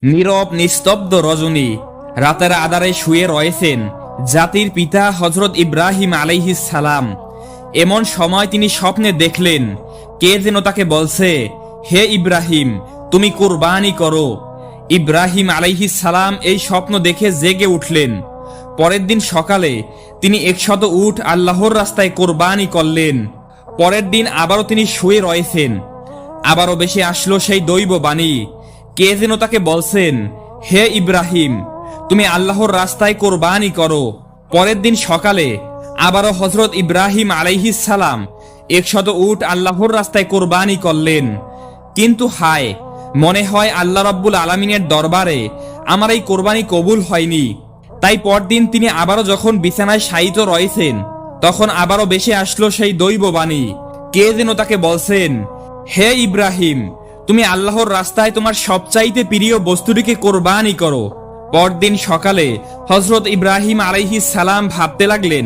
নীরব নিস্তব্ধ রজনী, রাতের আধারে শুয়ে রয়েছেন জাতির পিতা হজরত ইব্রাহিম আলাইহিস সালাম। এমন সময় তিনি স্বপ্নে দেখলেন কে যেন তাকে বলছে, হে ইব্রাহিম, তুমি কুরবানি করো। ইব্রাহিম আলাইহিস সালাম এই স্বপ্ন দেখে জেগে উঠলেন। পরের দিন সকালে তিনি 100 উট আল্লাহর রাস্তায় কোরবানি করলেন। পরের দিন আবারও তিনি শুয়ে রয়েছেন। আবারও বেশি আসলো সেই দৈব বাণী, কে যেন তাকে বলছেন, হে ইব্রাহিম, তুমি আল্লাহর রাস্তায় কোরবানি করো। পরের দিন সকালে আবারও হজরত ইব্রাহিম আলাইহিস সালাম 100 উট আল্লাহর রাস্তায় কোরবানি করলেন। কিন্তু হায়, মনে হয় আল্লাহ রাব্বুল আলামিনের দরবারে আমার এই কোরবানি কবুল হয়নি। তাই পরদিন তিনি আবারও যখন বিছানায় শায়িত রয়েছেন, তখন আবারও বেশি আসলো সেই দৈব বাণী, কে যেন তাকে বলছেন, হে ইব্রাহিম, তুমি আল্লাহর রাস্তায় তোমার সবচাইতে প্রিয় বস্তুটিকে কোরবানি করো। পরদিন সকালে হজরত ইব্রাহিম আলাইহিস সালাম ভাবতে লাগলেন,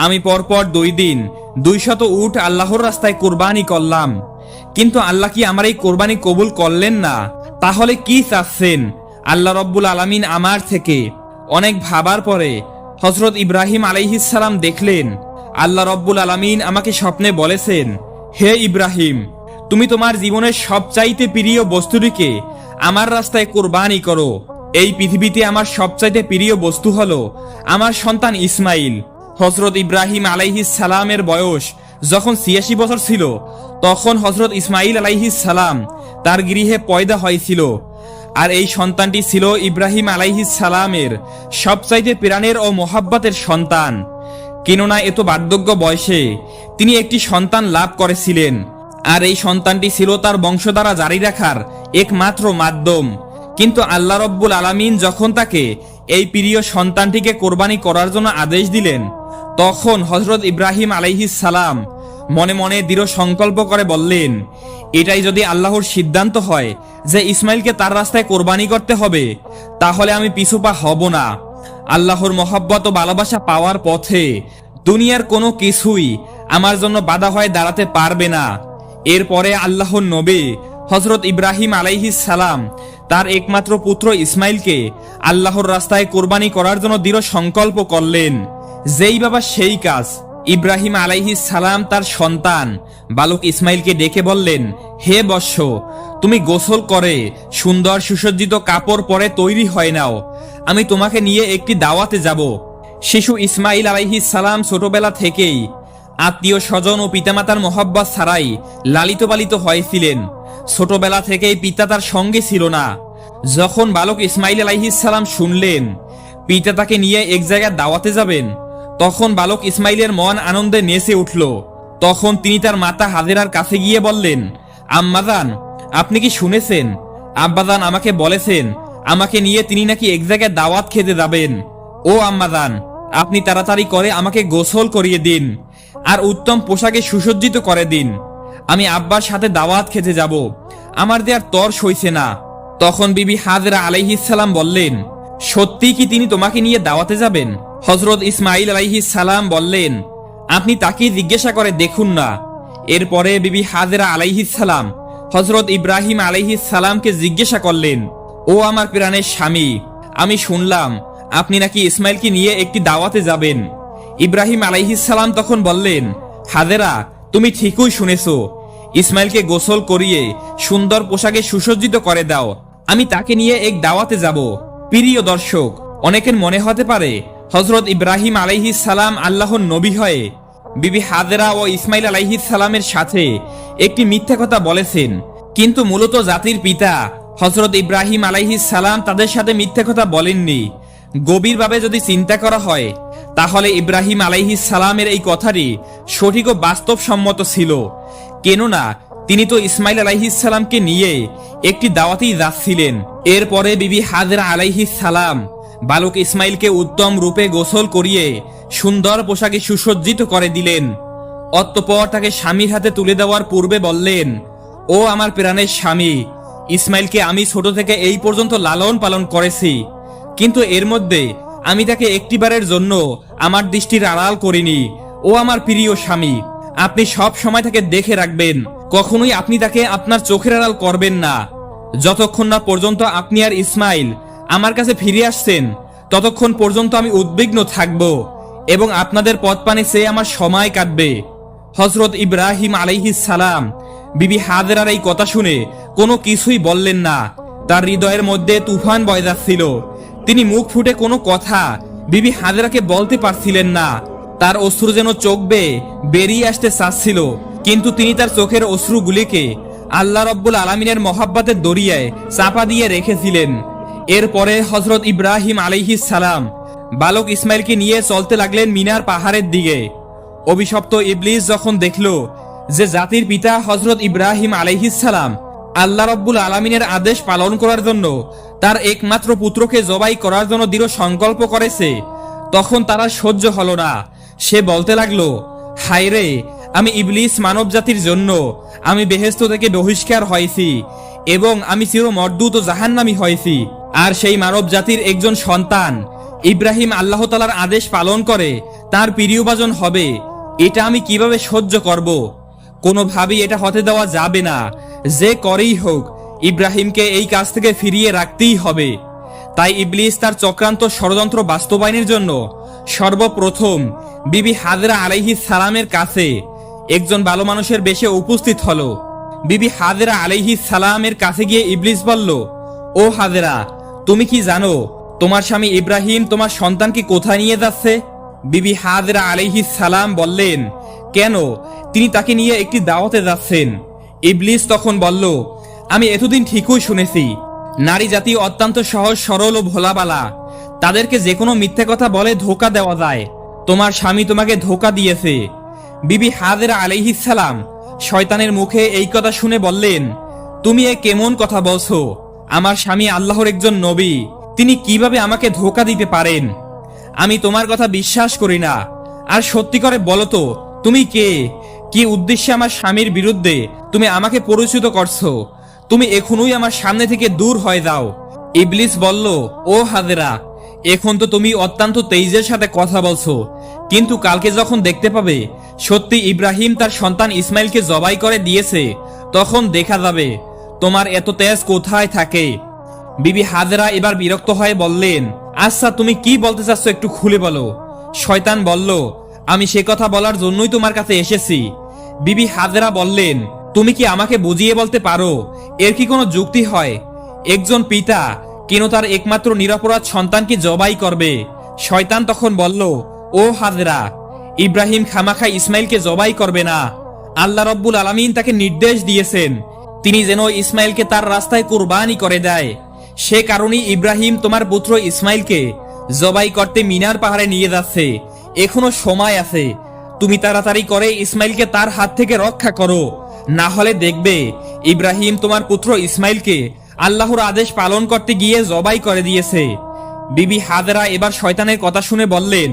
আমি পরপর 2 দিন 200 উট আল্লাহর রাস্তায় কোরবানি করলাম, কিন্তু আল্লাহ কি আমার এই কোরবানি কবুল করলেন না? তাহলে কি চাচ্ছেন আল্লাহ রব্বুল আলামিন আমার থেকে? অনেক ভাবার পরে হজরত ইব্রাহিম আলাইহিস সালাম দেখলেন আল্লাহ রব্বুল আলামিন আমাকে স্বপ্নে বলেছেন, হে ইব্রাহিম, তুমি তোমার জীবনের সবচাইতে প্রিয় বস্তুটিকে আমার রাস্তায় কোরবানি করো। এই পৃথিবীতে আমার সবচাইতে প্রিয় বস্তু হলো আমার সন্তান ইসমাইল। হজরত ইব্রাহিম আলাইহিস সালামের বয়স যখন 86 বছর ছিল, তখন হজরত ইসমাইল আলাইহিস সালাম তার গৃহে পয়দা হয়েছিল। আর এই সন্তানটি ছিল ইব্রাহিম আলাইহিস সালামের সবচাইতে প্রাণের ও মোহাব্বতের সন্তান। কেননা এত বার্ধক্য বয়সে তিনি একটি সন্তান লাভ করেছিলেন, আর এই সন্তানটি ছিল তার বংশধারা জারি রাখার একমাত্র মাধ্যম। কিন্তু আল্লাহ রব্বুল আলামিন যখন তাকে এই প্রিয় সন্তানটিকে কোরবানি করার জন্য আদেশ দিলেন, তখন হজরত ইব্রাহিম আলাইহিস সালাম মনে মনে দৃঢ় সংকল্প করে বললেন, এটাই যদি আল্লাহর সিদ্ধান্ত হয় যে ইসমাইলকে তার রাস্তায় কোরবানি করতে হবে, তাহলে আমি পিছুপা হব না। আল্লাহর মহব্বত ও ভালোবাসা পাওয়ার পথে দুনিয়ার কোনো কিছুই আমার জন্য বাধা হয়ে দাঁড়াতে পারবে না। এরপরে আল্লাহর নবী হজরত ইব্রাহিম আলাইহিস সালাম তার একমাত্র পুত্র ইসমাইলকে আল্লাহর রাস্তায় কোরবানি করার জন্য দৃঢ় সংকল্প করলেন। যেই বাবা সেই কাজ। ইব্রাহিম আলাইহিস সালাম তার সন্তান বালক ইসমাইলকে ডেকে বললেন, হে বৎস, তুমি গোসল করে সুন্দর সুসজ্জিত কাপড় পরে তৈরি হয়ে নাও, আমি তোমাকে নিয়ে একটি দাওয়াতে যাব। শিশু ইসমাইল আলাইহিস সালাম ছোটবেলা থেকেই আত্মীয় স্বজন ও পিতামাতার মহব্বত ছাড়াই লালিত পালিত হয়েছিলেন। ছোটবেলা থেকেই পিতা তার সঙ্গে ছিল না। যখন বালক ইসমাইল আলাইহিস সালাম শুনলেন পিতা তাকে নিয়ে এক জায়গায় দাওয়াতে যাবেন, তখন বালক ইসমাইলের মন আনন্দে নেচে উঠল। তখন তিনি তার মাতা হাজেরার কাছে গিয়ে বললেন, আম্মাজান, আপনি কি শুনেছেন? আব্বাজান আমাকে বলেছেন আমাকে নিয়ে তিনি নাকি এক জায়গায় দাওয়াত খেতে যাবেন। ও আম্মাজান, আপনি তাড়াতাড়ি করে আমাকে গোসল করিয়ে দিন আর উত্তম পোশাকে সুসজ্জিত করে দিন। আমি আব্বার সাথে দাওয়াত খেতে যাব, আমার দেয়ার তর সইছে না। তখন বিবি হাজেরা আলাইহিস সালাম বললেন, সত্যি কি তিনি তোমাকে নিয়ে দাওয়াতে যাবেন? হজরত ইসমাইল আলাইহিস সালাম বললেন, আপনি তাকে জিজ্ঞাসা করে দেখুন না। এরপরে বিবি হাজেরা আলাইহিস সালাম হজরত ইব্রাহিম আলাইহিস সালামকে জিজ্ঞাসা করলেন, ও আমার প্রাণের স্বামী, আমি শুনলাম আপনি নাকি ইসমাইলকে নিয়ে একটি দাওয়াতে যাবেন। ইব্রাহিম আলাইহিস সালাম তখন বললেন, হাজেরা, তুমি ঠিকই শুনেছো, ইসমাইলকে গোসল করিয়ে সুন্দর পোশাকে সুসজ্জিত করে দাও, আমি তাকে নিয়ে এক দাওয়াতে যাব। প্রিয় দর্শক, অনেকের মনে হতে পারে হজরত ইব্রাহিম আলাইহিস সালাম আল্লাহর নবী হয়ে বিবি হাজেরা ও ইসমাইল আলাইহিস সালামের সাথে একটি মিথ্যা কথা বলেছেন, কিন্তু মূলত জাতির পিতা হজরত ইব্রাহিম আলাইহিস সালাম তাদের সাথে মিথ্যা কথা বলেননি। গভীরভাবে যদি চিন্তা করা হয়, তাহলে ইব্রাহিম আলাইহিস সালামের এই কথাটি সঠিক ও বাস্তবসম্মত ছিল। কেননা তিনি তো ইসমাইল আলাইহিস সালামকে নিয়ে একটি দাওয়াতেই যাচ্ছিলেন। এরপরে বিবি হাজেরা আলাইহিস সালাম বালক ইসমাইলকে উত্তম রূপে গোসল করিয়ে সুন্দর পোশাকে সুসজ্জিত করে দিলেন। অতঃপর তাকে স্বামীর হাতে তুলে দেওয়ার পূর্বে বললেন, ও আমার প্রাণের স্বামী, ইসমাইলকে আমি ছোট থেকে এই পর্যন্ত লালন পালন করেছি, কিন্তু এর মধ্যে আমি তাকে একটিবারের জন্য আমার দৃষ্টির আড়াল করিনি। ও আমার প্রিয় স্বামী, আপনি সব সময় তাকে দেখে রাখবেন, কখনোই আপনি তাকে আপনার চোখের আড়াল করবেন না। যতক্ষণ না পর্যন্ত আপনি আর ইসমাইল আমার কাছে ফিরে আসছেন ততক্ষণ পর্যন্ত আমি উদ্বিগ্ন থাকব এবং আপনাদের পথ পানে চেয়ে আমার সময় কাটবে। হযরত ইব্রাহিম আলাইহিস সালাম বিবি হাজেরার এই কথা শুনে কোনো কিছুই বললেন না। তার হৃদয়ের মধ্যে তুফান বয়ে যাচ্ছিল। তিনি মুখ ফুটে কোনো কথা বিবি হাজেরাকে বলতে পারছিলেন না। তার অশ্রু যেন চোখ বেয়ে বেরিয়ে আসতে চাচ্ছিল, কিন্তু তিনি তার চোখের অশ্রুগুলিকে আল্লাহ রব্বুল আলামিনের মহাব্বতের দরিয়ায় চাপা দিয়ে রেখেছিলেন। এরপরে হযরত ইব্রাহিম আলাইহিস সালাম বালক ইসমাইলকে নিয়ে চলতে লাগলেন মিনার পাহাড়ের দিকে। অভিশপ্ত ইবলিস যখন দেখল যে জাতির পিতা হযরত ইব্রাহিম আলাইহিস সালাম আল্লাহ রব্বুল আলামিনের আদেশ পালন করার জন্য তার একমাত্র পুত্রকে জবাই করার জন্য দৃঢ় সংকল্প করেছে, তখন তারা সহ্য হলো না। সে বলতে লাগলো, হায় রে, আমি ইবলিস মানব জাতির জন্য আমি বেহেশত থেকে বহিষ্কার হয়েছি এবং আমি চির মর্দুত ও জাহান্নামী হয়েছি। আর সেই মানব জাতির একজন সন্তান ইব্রাহিম আল্লাহ তাআলার আদেশ পালন করে তার প্রিয়ভাজন হবে, এটা আমি কিভাবে সহ্য করব? কোনোভাবেই এটা হতে দেওয়া যাবে না। যে করেই হোক ইব্রাহিমকে এই কাজ থেকে ফিরিয়ে রাখতেই হবে। তাই ইবলিস তার চক্রান্ত ষড়যন্ত্র বাস্তবায়নের জন্য সর্বপ্রথম বিবি হাজেরা আলাইহিস সালামের কাছে একজন ভালো মানুষের বেশে উপস্থিত হলো। বিবি হাজেরা আলাইহিস সালামের কাছে গিয়ে ইবলিস বলল, ও হাজেরা, তুমি কি জানো তোমার স্বামী ইব্রাহিম তোমার সন্তানকে কোথায় নিয়ে যাচ্ছে? বিবি হাজেরা আলাইহিস সালাম বললেন, কেন? তিনি তাকে নিয়ে একটি দাওয়াতে যাচ্ছেন। ইবলিস তখন বলল, আমি এতদিন ঠিকই শুনেছি নারী জাতি অত্যন্ত সহজ সরল ও ভোলাবালা, তাদেরকে যে কোনো মিথ্যে কথা বলে ধোকা দেওয়া যায়। তোমার স্বামী তোমাকে ধোকা দিয়েছে। বিবি হাজেরা আলাইহিস সালাম শয়তানের মুখে এই কথা শুনে বললেন, তুমি এ কেমন কথা বলছো? আমার স্বামী আল্লাহর একজন নবী, তিনি কিভাবে আমাকে ধোকা দিতে পারেন? আমি তোমার কথা বিশ্বাস করি না। আর সত্যি করে বলো তো, তুমি কে? কি উদ্দেশ্যে আমার স্বামীর বিরুদ্ধে তুমি আমাকে পরিচিত করছো? তুমি এখনই আমার সামনে থেকে দূর হয়ে যাও। ইবলিস বলল, ও হাজেরা, এখন তো তুমি অত্যন্ত তেজের সাথে কথা বলছো, কিন্তু কালকে যখন দেখতে পাবে সত্যি ইব্রাহিম তার সন্তান ইসমাইলকে জবাই করে দিয়েছে, তখন দেখা যাবে তোমার এত তেজ কোথায় থাকে। বিবি হাজেরা এবার বিরক্ত হয়ে বললেন, আচ্ছা তুমি কি বলতে চাচ্ছ একটু খুলে বলো। শয়তান বলল, আমি সে কথা বলার জন্যই তোমার কাছে এসেছি। বিবি হাজেরা বললেন, তুমি কি আমাকে বুঝিয়ে বলতে পারো এর কি কোনো যুক্তি হয়? একজন পিতা কেন তার একমাত্র নিরপরাধ সন্তানকে জবাই করবে? শয়তান তখন বলল, ও হাজেরা, ইব্রাহিম খামাখা ইসমাইলকে জবাই করবে না। আল্লাহ রব্বুল আলামিন তাকে নির্দেশ দিয়েছেন তিনি যেন ইসমাইলকে তার রাস্তায় কুরবানি করে দেয়। সে কারণেই ইব্রাহিম তোমার পুত্র ইসমাইলকে জবাই করতে মিনার পাহাড়ে নিয়ে যাচ্ছে। এখনো সময় আছে, তুমি তাড়াতাড়ি করে ইসমাইলকে তার হাত থেকে রক্ষা করো, না হলে দেখবে ইব্রাহিম তোমার পুত্র ইসমাইলকে আল্লাহর আদেশ পালন করতে গিয়ে জবাই করে দিয়েছে। বিবি হাজেরা এবার শয়তানের কথা শুনে বললেন,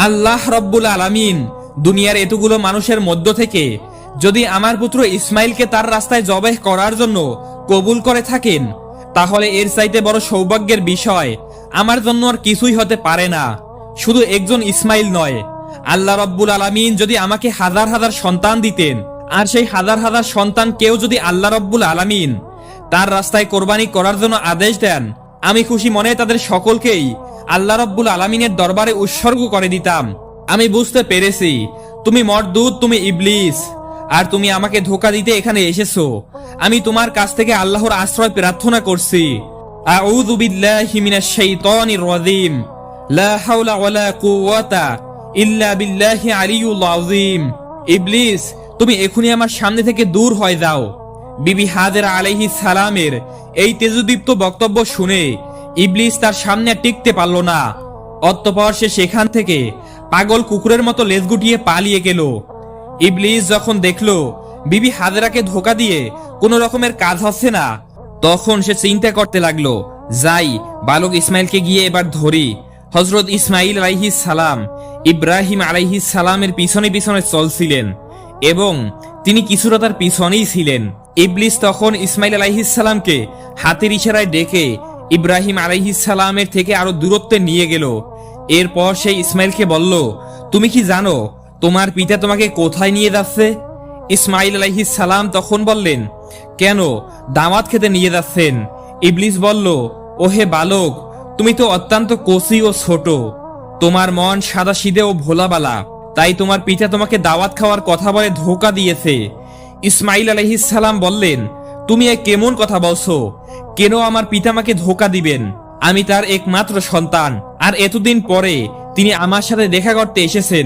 আল্লাহ রব্বুল আলামিন দুনিয়ার এতগুলো মানুষের মধ্য থেকে যদি আমার পুত্র ইসমাইলকে তার রাস্তায় জবাই করার জন্য কবুল করে থাকেন, তাহলে এর চাইতে বড় সৌভাগ্যের বিষয় আমার জন্য আর কিছুই হতে পারে না। শুধু একজন ইসমাইল নয়, আল্লাহ রব্বুল আলামিন যদি আমাকে হাজার হাজার সন্তান দিতেন, আর সেই হাজার হাজার সন্তান কেউ যদি আল্লাহ রব্বুল আলামিন তার রাস্তায় কোরবানি করার জন্য আদেশ দেন, আমি খুশি মনে তাদের সকলকেই আল্লাহ রব্বুল আলামিনের দরবারে উৎসর্গ করে দিতাম। আমি বুঝতে পেরেছি তুমি মরদুদ, তুমি ইবলিস, আর তুমি আমাকে ধোকা দিতে এখানে এসেছো। আমি তোমার কাছ থেকে আল্লাহর আশ্রয় প্রার্থনা করছি। আউযু বিল্লাহি মিনাশ শাইতানির রাজিম। লা হাওলা ওয়ালা কুওয়াতা ইল্লা বিল্লাহি আলিয়্যুল আযীম। ইবলিস, তুমি এখনই আমার সামনে থেকে দূর হয়ে যাও। বিবি হাজেরা আলাইহিস সালামের এই তেজদীপ্ত বক্তব্য শুনে ইবলিস তার সামনে টিকতে পারল না। অতঃপর সে সেখান থেকে পাগল কুকুরের মতো লেজ গুটিয়ে পালিয়ে গেল। ইবলিস যখন দেখল বিবি হাজেরাকে ধোকা দিয়ে কোন রকমের কাজ হচ্ছে না, তখন সে চিন্তা করতে লাগলো, যাই বালক ইসমাইলকে গিয়ে এবার ধরি। হযরত ইসমাইল আলাইহিস সালাম ইব্রাহিম আলাইহিস সালামের পিছনে পিছনে চলছিলেন এবং তিনি কিছুটা তার পিছনেই ছিলেন। ইবলিস তখন ইসমাইল আলাইহিস সালামকে হাতের ইশারায় ডেকে ইব্রাহিম আলাইহিস সালামের থেকে আরো দূরত্বে নিয়ে গেল। এরপর সে ইসমাইলকে বলল, তুমি কি জানো তোমার পিতা তোমাকে কোথায় নিয়ে যাচ্ছে? ইসমাইল আলাইহিস সালাম তখন বললেন, কেন, দাওয়াত খেতে নিয়ে যাচ্ছেন? ইবলিস বলল, ওহে বালক, তুমি তো অত্যন্ত কচি ও ছোট, তোমার মন সাদাসিধে ও ভোলাবালা, তাই তোমার পিতা তোমাকে দাওয়াত খাওয়ার কথা বলে ধোঁকা দিয়েছে। ইসমাইল আলাইহিস সালাম বললেন, তুমি এ কেমন কথা বলছো? কেন আমার পিতা আমাকে ধোঁকা দিবেন? আমি তার একমাত্র সন্তান, আর এতদিন পরে তিনি আমার সাথে দেখা করতে এসেছেন,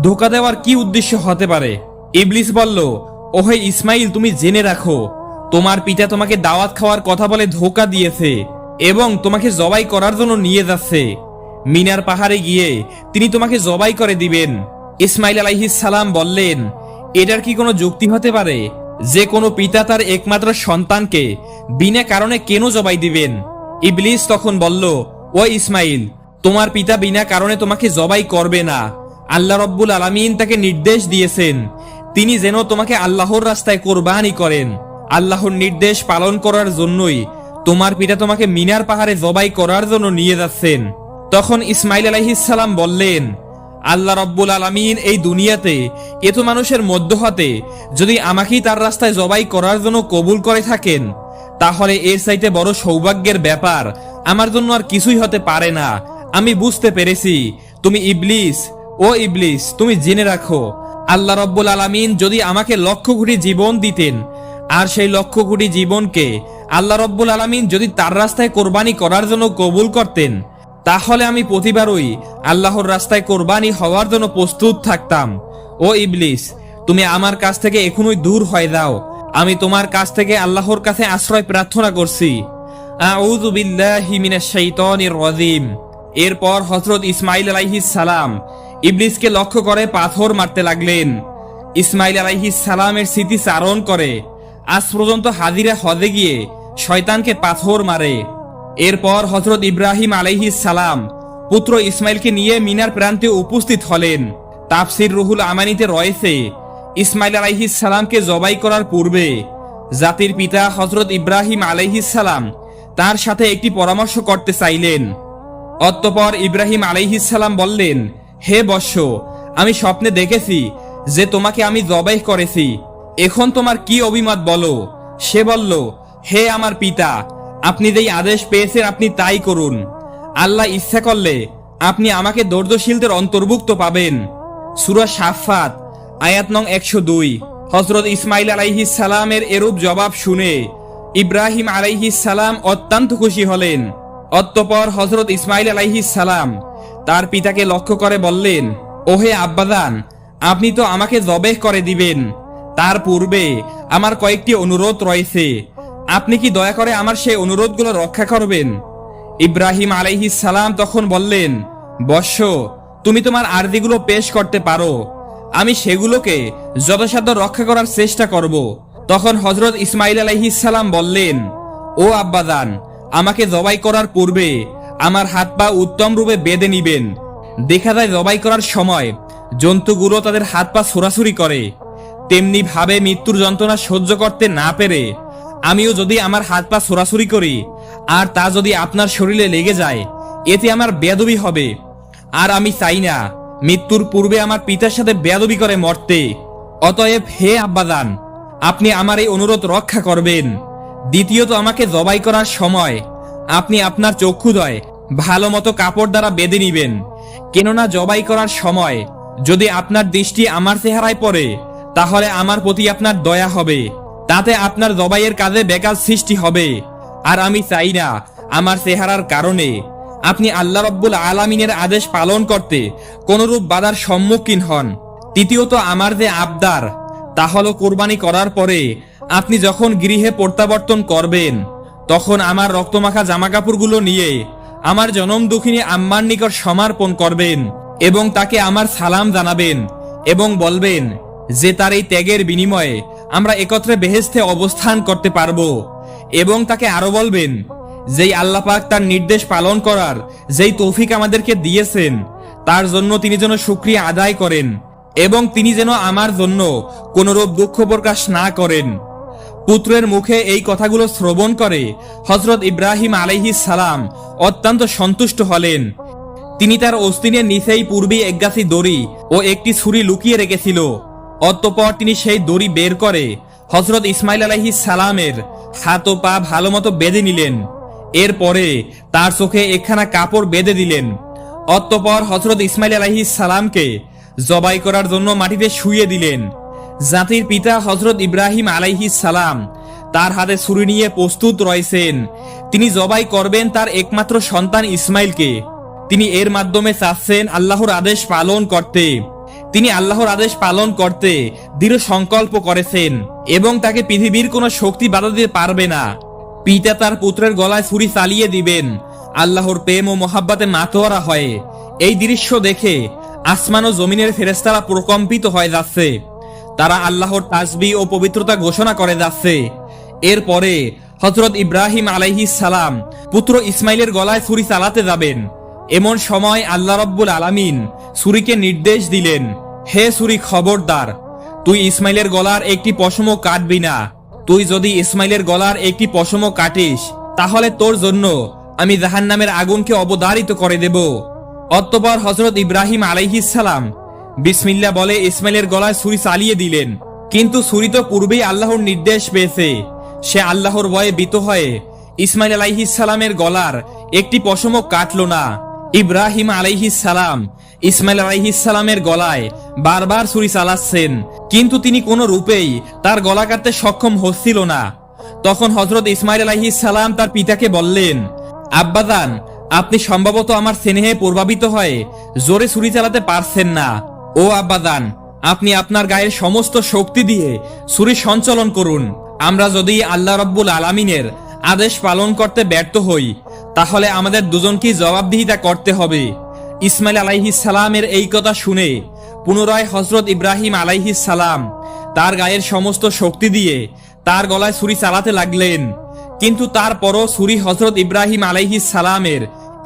ধোঁকা দেওয়ার কি উদ্দেশ্য হতে পারে? ইবলিস বলল, ওহে ইসমাইল, তুমি জেনে রাখো, তোমার পিতা তোমাকে দাওয়াত খাওয়ার কথা বলে ধোঁকা দিয়েছে এবং তোমাকে জবাই করার জন্য নিয়ে যাচ্ছে। মিনার পাহাড়ে গিয়ে তিনি তোমাকে জবাই করে দিবেন। ইসমাইল আলাইহিস সালাম বললেন, এটার কি কোনো যুক্তি হতে পারে যে কোনো পিতা তার একমাত্র সন্তানকে বিনা কারণে কেন জবাই দিবেন? ইবলিস তখন বলল, ও ইসমাইল, তোমার পিতা বিনা কারণে তোমাকে জবাই করবে না। আল্লাহ রব্বুল আলামিন তাকে নির্দেশ দিয়েছেন তিনি যেন তোমাকে আল্লাহর রাস্তায় কোরবানি করেন। আল্লাহর নির্দেশ পালন করার জন্যই তোমার পিতা তোমাকে মিনার পাহাড়ে জবাই করার জন্য নিয়ে যাচ্ছেন। তখন ইসমাইল আলাইহিস সালাম বললেন, আল্লাহ রব্বুল আলামিন এই দুনিয়াতে এত মানুষের মধ্য হতে যদি আমাকেই তার রাস্তায় জবাই করার জন্য কবুল করে থাকেন, তাহলে এর চাইতে বড় সৌভাগ্যের ব্যাপার আমার জন্য আর কিছুই হতে পারে না। আমি বুঝতে পেরেছি তুমি ইবলিস। ও ইবলিস, তুমি জেনে রাখো, আল্লাহ রব্বুল আলামিন যদি আমাকে লক্ষ কোটি জীবন দিতেন, আর সেই লক্ষ কোটি জীবনকে আল্লাহ রব্বুল আলামিন যদি তার রাস্তায় কোরবানি করার জন্য কবুল করতেন, তাহলে আমি প্রতিবারই আল্লাহর রাস্তায় কোরবানি হওয়ার জন্য প্রস্তুত থাকতাম। ও ইবলিস, তুমি আমার কাছ থেকে এখনই দূর হয়ে যাও। আমি তোমার কাছ থেকে আল্লাহর কাছে আশ্রয় প্রার্থনা করছি। আউযু বিল্লাহি মিনাশ শাইতানির রাজিম। এরপর হযরত ইসমাইল আলাইহিস সালাম ইবলিসকে লক্ষ্য করে পাথর মারতে লাগলেন। ইসমাইল আলাইহিস সালামের স্মৃতি চারণ করে আজ পর্যন্ত হাজিরা হজে গিয়ে শয়তানকে পাথর মারে। এরপর হযরত ইব্রাহিম আলাইহিস সালাম পুত্র ইসমাইলকে নিয়ে মিনার প্রান্তে উপস্থিত হলেন। তাফসির রুহুল আমানিতে রয়েছে, ইসমাইল আলাইহিস সালামকে জবাই করার পূর্বে জাতির পিতা হযরত ইব্রাহিম আলাইহিস সালাম তার সাথে একটি পরামর্শ করতে চাইলেন। অতঃপর ইব্রাহিম আলাইহিস সালাম বললেন, হে বৎস, আমি স্বপ্নে দেখেছি যে তোমাকে আমি জবাই করেছি, এখন তোমার কি অভিমত বলো? সে বলল, হে আমার পিতা, আপনি যেই আদেশ পেয়েছেন আপনি তাই করুন। আল্লাহ ইচ্ছা করলে আপনি আমাকে ধৈর্যশীলদের অন্তর্ভুক্ত পাবেন। সূরা সাফফাত আয়াত নং 102। হযরত ইসমাইল আলাইহিস সালামের এরূপ জবাব শুনে ইব্রাহিম আলাইহিস সালাম অত্যন্ত খুশি হলেন। অতঃপর হযরত ইসমাইল আলাইহিস সালাম তার পিতাকে লক্ষ্য করে বললেন, ওহে আব্বাজান, আপনি তো আমাকে জবেহ করে দিবেন, তার পূর্বে আমার কয়েকটি অনুরোধ রয়েছে, আপনি কি দয়া করে আমার সেই অনুরোধগুলো রক্ষা করবেন? ইব্রাহিম আলাইহিস সালাম তখন বললেন, বৎস, তুমি তোমার আরজিগুলো পেশ করতে পারো, আমি সেগুলোকে যথাসাধ্য রক্ষা করার চেষ্টা করব। তখন হযরত ইসমাইল আলাইহিস সালাম বললেন, ও আব্বাজান, আমাকে জবাই করার পূর্বে আমার হাত পা উত্তম রূপে বেঁধে নিবেন। দেখা যায় জবাই করার সময় জন্তুগুলো তাদের হাত পা ছোড়াছুরি করে, তেমনি ভাবে মৃত্যুর যন্ত্রণা সহ্য করতে না পেরে আমিও যদি আমার হাত পা ছোড়াছুরি করি আর তা যদি আপনার শরীরে লেগে যায়, এতে আমার বেয়াদবি হবে, আর আমি চাই না মৃত্যুর পূর্বে আমার পিতার সাথে বেয়াদবি করে মরতে। অতএব হে আব্বাজান, আপনি আমার এই অনুরোধ রক্ষা করবেন। দ্বিতীয়ত, আমাকে জবাই করার সময় আপনি আপনার চক্ষুদ্বয় ভালো মতো কাপড় দ্বারা বেঁধে নিবেন, কেননা জবাই করার সময় যদি আপনার দৃষ্টি আমার চেহারায় পড়ে তাহলে আমার প্রতি আপনার দয়া হবে, তাতে আপনার জবাইয়ের কাজে ব্যাঘাত সৃষ্টি হবে, আর আমি চাই না আমার চেহারার কারণে আপনি আল্লাহ রব্বুল আলামিনের আদেশ পালন করতে কোনরূপ বাধার সম্মুখীন হন। তৃতীয়ত, আমার যে আবদার তা হলো কোরবানি করার পরে আপনি যখন গৃহে প্রত্যাবর্তন করবেন তখন আমার রক্তমাখা জামাকাপড়গুলো নিয়ে আমার জনম দুঃখিনী আম্মার নিকট সমর্পণ করবেন এবং তাকে আমার সালাম জানাবেন এবং বলবেন যে তার এই ত্যাগের বিনিময়ে আমরা একত্রে বেহেশতে অবস্থান করতে পারবো, এবং তাকে আরো বলবেন যেই আল্লাহ পাক তার নির্দেশ পালন করার যেই তৌফিক আমাদেরকে দিয়েছেন তার জন্য তিনি যেন শুকরিয়া আদায় করেন এবং তিনি যেন আমার জন্য কোনরূপ দুঃখ প্রকাশ না করেন। পুত্রের মুখে এই কথাগুলো শ্রবণ করে হযরত ইব্রাহিম আলাইহিস সালাম অত্যন্ত সন্তুষ্ট হলেন। তিনি তার অস্তিনের নিচেই পূর্বে এক গাছি দড়ি ও একটি ছুরি লুকিয়ে রেখেছিল। অতঃপর তিনি সেই দড়ি বের করে হযরত ইসমাইল আলাইহিস সালামের হাত ও পা ভালোমতো বেঁধে নিলেন। এরপরে তার চোখে একখানা কাপড় বেঁধে দিলেন। অতঃপর হযরত ইসমাইল আলাইহিস সালামকে জবাই করার জন্য মাটিতে শুইয়ে দিলেন। জাতির পিতা হযরত ইব্রাহিম আলাইহিস সালাম তার হাতে ছুরি নিয়ে প্রস্তুত রয়েছেন। তিনি জবাই করবেন তার একমাত্র সন্তান ইসমাইলকে। তিনি এর মাধ্যমে চাচ্ছেন আল্লাহর আদেশ পালন করতে। তিনি আল্লাহর আদেশ পালন করতে দৃঢ় সংকল্প করেছেন এবং তাকে পৃথিবীর কোনো শক্তি বাধা দিতে পারবে না। পিতা তার পুত্রের গলায় ছুরি চালিয়ে দিবেন আল্লাহর প্রেম ও মোহাব্বতে মাতোয়ারা হয়। এই দৃশ্য দেখে আসমান ও জমিনের ফেরেশতারা প্রকম্পিত হয়ে যাচ্ছে। তারা আল্লাহর তাসবিহ ও পবিত্রতা ঘোষণা করে যাচ্ছে। এরপরে হযরত ইব্রাহিম আলাইহিস সালাম পুত্র ইসমাইলের গলায় ছুরি চালাতে যাবেন। এমন সময় আল্লাহ রাব্বুল আলামিন ছুরিকে নির্দেশ দিলেন, হে ছুরি, খবরদার, তুই ইসমাইলের গলার একটি পশমও কাটবি না। তুই যদি ইসমাইলের গলার একটি পশমও কাটিস তাহলে তোর জন্য আমি জাহান্নামের আগুনকে অবধারিত করে দেব। অতঃপর হযরত ইব্রাহিম আলাইহিস সালাম বিসমিল্লাহ বলে ইসমাইলের গলায় ছুরি চালিয়ে দিলেন। কিন্তু ছুরি তো পূর্বেই আল্লাহর নির্দেশ পেয়েছে। সে আল্লাহর ভয়ে ভীত হয়ে ইসমাইল আলাইহিস সালামের গলার একটি পশমও কাটল না। ইব্রাহিম আলাইহিস সালাম ইসমাইল আলাইহিস সালামের গলায় বারবার ছুরি চালাচ্ছেন, কিন্তু তিনি কোনো রূপেই তার গলা কাটতে সক্ষম হচ্ছিল না। তখন হযরত ইসমাইল আলাইহিস সালাম তার পিতাকে বললেন, আব্বাজান, আপনি সম্ভবত আমার স্নেহে প্রভাবিত হয়ে জোরে ছুরি চালাতে পারছেন না। ও আব্বাজান, আপনি আপনার গায়ের সমস্ত শক্তি দিয়ে ছুরি সঞ্চালন করুন। আমরা যদি আল্লাহ রাব্বুল আলামিনের আদেশ পালন করতে ব্যর্থ হই তাহলে আমাদের দুজনকেই জবাবদিহিতা করতে হবে। ইসমাইল আলাইহিস সালামের এই কথা শুনে পুনরায় হযরত ইব্রাহিম আলাইহিস সালাম তার গায়ের সমস্ত শক্তি দিয়ে তার গলায় ছুরি চালাতে লাগলেন। কিন্তু তারপরও ছুরি হযরত ইব্রাহিম আলাইহিস সালামের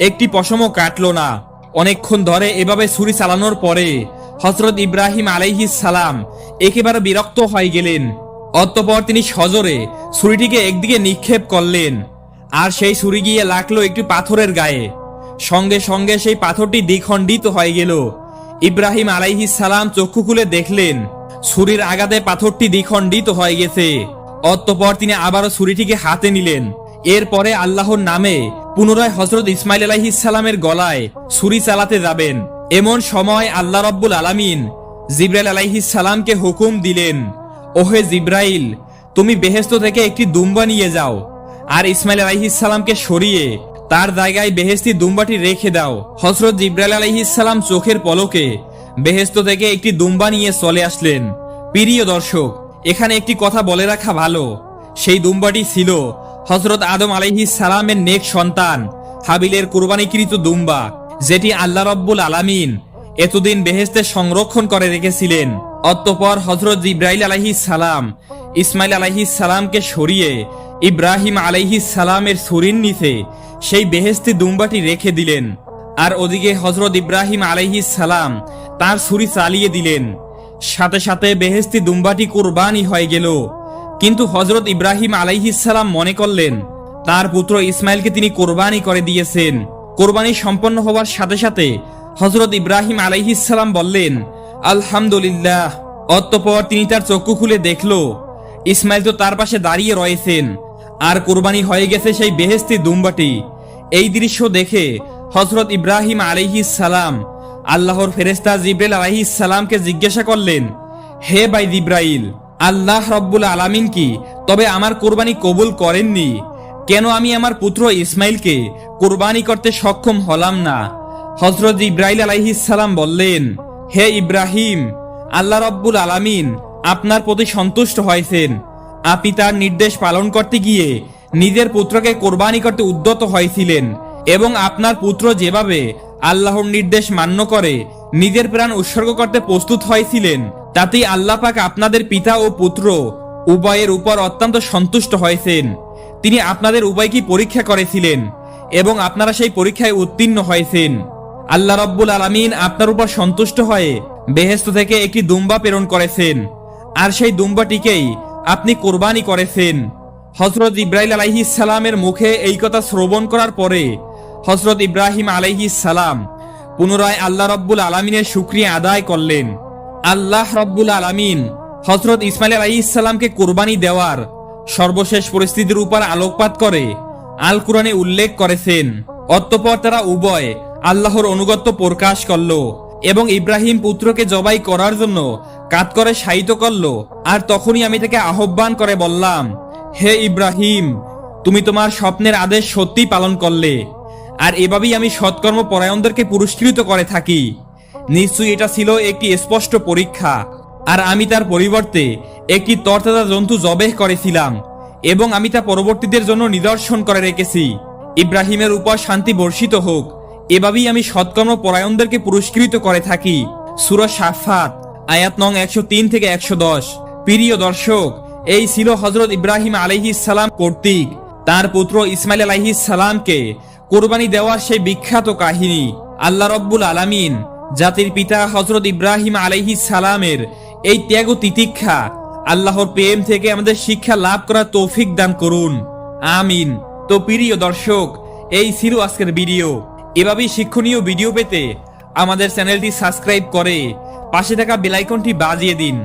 একটি পশমও কাটল না। অনেকক্ষণ ধরে এভাবে ছুরি চালানোর পরে হযরত ইব্রাহিম আলাইহিস সালাম একেবারে বিরক্ত হয়ে গেলেন। অতঃপর তিনি সজোরে ছুরিটিকে একদিকে নিক্ষেপ করলেন, আর সেই ছুরি গিয়ে লাগলো একটি পাথরের গায়ে। সঙ্গে সঙ্গে সেই পাথরটি দ্বিখণ্ডিত হয়ে গেল। ইব্রাহিম আলাইহিস সালাম চক্ষু খুলে দেখলেন ছুরির আঘাতে পাথরটি দ্বিখণ্ডিত হয়ে গেছে। অতঃপর তিনি আবারও ছুরিটিকে হাতে নিলেন। এরপরে আল্লাহর নামে পুনরায় হযরত ইসমাইল আলাইহিস সালামের গলায় ছুরি চালাতে যাবেন। এমন সময় আল্লাহ রাব্বুল আলামিন জিবরাইল আলাইহিস সালামকে হুকুম দিলেন, ওহে জিবরাইল, তুমি বেহেশত থেকে একটি দুম্বা নিয়ে যাও আর ইসমাইল আলাইহিস সালামকে সরিয়ে তার জায়গায় বেহেশতি দুম্বাটি রেখে দাও। হযরত জিবরাইল আলাইহিস সালাম চোখের পলকে বেহেশত থেকে একটি দুম্বা নিয়ে চলে আসলেন। প্রিয় দর্শক, এখানে একটি কথা বলে রাখা ভালো, সেই দুম্বাটি ছিল হযরত আদম আলাইহিস সালামের নেক সন্তান হাবিলের কুরবানিকৃত দুম্বা, যেটি আল্লাহ রাব্বুল আলামিন এতদিন বেহেশতে সংরক্ষণ করে রেখেছিলেন। অতঃপর হযরত জিবরাইল আলাইহিস সালাম ইসমাইল আলাইহিস সালামকে সরিয়ে ইব্রাহিম আলাইহিস সালামের ছুরির নিচে সেই বেহেশতি দুম্বাটি রেখে দিলেন। আর ওদিকে হযরত ইব্রাহিম আলাইহিস সালাম তার ছুরি চালিয়ে দিলেন। সাথে সাথে বেহেশতি দুম্বাটি কুরবানি হয়ে গেল। কিন্তু হযরত ইব্রাহিম আলাইহিস সালাম মনে করলেন তার পুত্র ইসমাইলকে তিনি কোরবানি করে দিয়েছেন। কোরবানি সম্পন্ন হওয়ার সাথে সাথে হযরত ইব্রাহিম আলাইহিস সালাম বললেন, আলহামদুলিল্লাহ। অতঃপর তিনি তার চক্ষু খুলে দেখল ইসমাইল তো তার পাশে দাঁড়িয়ে রয়েছেন আর কোরবানি হয়ে গেছে সেই বেহেশতি দুম্বাটি। এই দৃশ্য দেখে হযরত ইব্রাহিম আলাইহিস সালাম আল্লাহর ফেরেশতা জিবরাইল আলাইহিস সালামকে জিজ্ঞাসা করলেন, হে ভাই জিবরাইল, আল্লাহ রাব্বুল আলামিন কি তবে আমার কোরবানি কবুল করেননি? কেন আমি আমার পুত্র ইসমাইলকে কোরবানি করতে সক্ষম হলাম না? হযরত জিবরাইল আলাইহিস সালাম বললেন, হে ইব্রাহিম, আল্লাহ রাব্বুল আলামিন আপনার প্রতি সন্তুষ্ট হয়েছেন। আপনি তার নির্দেশ পালন করতে গিয়ে নিজের পুত্রকে কোরবানি করতে উদ্যত হয়েছিলেন এবং আপনার পুত্র যেভাবে আল্লাহর নির্দেশ মান্য করে নিজের প্রাণ উৎসর্গ করতে প্রস্তুত হয়েছিলেন, তাতেই আল্লাহ পাক আপনাদের পিতা ও পুত্র উভয়ের উপর অত্যন্ত সন্তুষ্ট হয়েছেন। তিনি আপনাদের উভয়কে পরীক্ষা করেছিলেন এবং আপনারা সেই পরীক্ষায় উত্তীর্ণ হয়েছেন। আল্লাহ রাব্বুল আলামিন আপনার উপর সন্তুষ্ট হয়ে বেহেশত থেকে একটি দুম্বা প্রেরণ করেছেন, আর সেই দুম্বাটিকেই আপনি কোরবানি করেছেন। হযরত ইব্রাহিম আলাইহিস সালামের মুখে এই কথা শ্রবণ করার পরে হযরত ইব্রাহিম আলাইহিস সালাম পুনরায় আল্লাহ রাব্বুল আলামিনের শুকরিয়া আদায় করলেন। আল্লাহ রব্বুল আলামিন হযরত ইসমাইল আলাইহিস সালামকে কুরবানি দেওয়ার সর্বশেষ পরিস্থিতির উপর আলোকপাত করে আল কুরআনে উল্লেখ করেছেন। অতঃপর তারা উভয় আল্লাহর অনুগত্য প্রকাশ করল এবং ইব্রাহিম পুত্রকে জবাই করার জন্য কাত করে শায়িত করল। আর তখনই আমি তাকে আহ্বান করে বললাম, হে ইব্রাহিম, তুমি তোমার স্বপ্নের আদেশ সত্যি পালন করলে, আর এভাবেই আমি সৎকর্ম পরায়ণদেরকে পুরস্কৃত করে থাকি। নিশ্চয়ই এটা ছিল একটি স্পষ্ট পরীক্ষা, আর আমি তার পরিবর্তে একটি তরতাজা জন্তু জবেহ করেছিলাম এবং আমি তা পরবর্তীদের জন্য নিদর্শন করে রেখেছি। ইব্রাহিমের উপর শান্তি বর্ষিত হোক, এভাবেই আমি সৎকর্ম পরায়ণদেরকে পুরস্কৃত করে থাকি। সূরা সাফফাত আয়াত নং 103 থেকে 110। প্রিয় দর্শক, এই ছিল হযরত ইব্রাহিম আলাইহিস সালাম কর্তৃক তার পুত্র ইসমাইল আলাইহিস সালামকে কোরবানি দেওয়ার সেই বিখ্যাত কাহিনী। আল্লাহ রব্বুল আলামিন জাতির পিতা হযরত ইব্রাহিম আলাইহিস সালামের এই ত্যাগ ও তিতিক্ষা, আল্লাহর প্রেম থেকে আমাদের শিক্ষা লাভ করার তৌফিক দান করুন, আমিন। তো প্রিয় দর্শক, এই ছিল আজকের ভিডিও। এভাবেই শিক্ষণীয় ভিডিও পেতে আমাদের চ্যানেলটি সাবস্ক্রাইব করে পাশে থাকা বেল আইকনটি বাজিয়ে দিন।